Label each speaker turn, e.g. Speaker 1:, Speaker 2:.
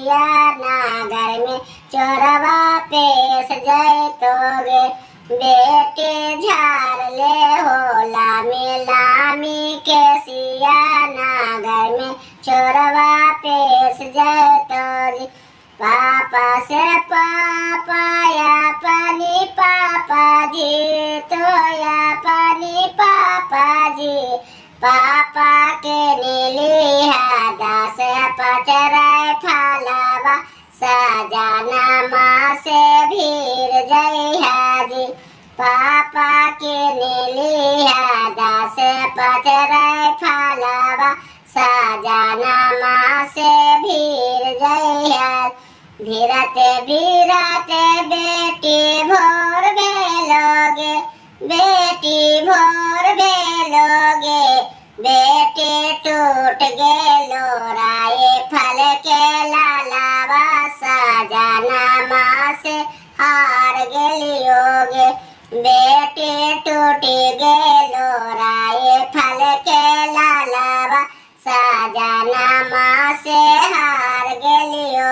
Speaker 1: केसिया नागर में चोरवा पेश जय तोगे बेटे झार ले हो लामी केसिया नागर में चोरवा पेश जय तोगे पापा से पापा या पानी पापा जी तो या पानी पापा जी पापा के नीली दास पचराय फलावा सजाना माँ से भीर जय हाजी पापा के नीली दास पचराय फलावा सजाना माँ से भीर जय हाजी भीरते भीरते बेटी भोर भेलोगे बेटी भोर भेलोगे बेटे टूट गेलो राये फल के लालावा सजाना माँ से हार गेलियोगे बेटे टूटी गेलो राये फल के लालावा सजाना माँ से हार गेलियो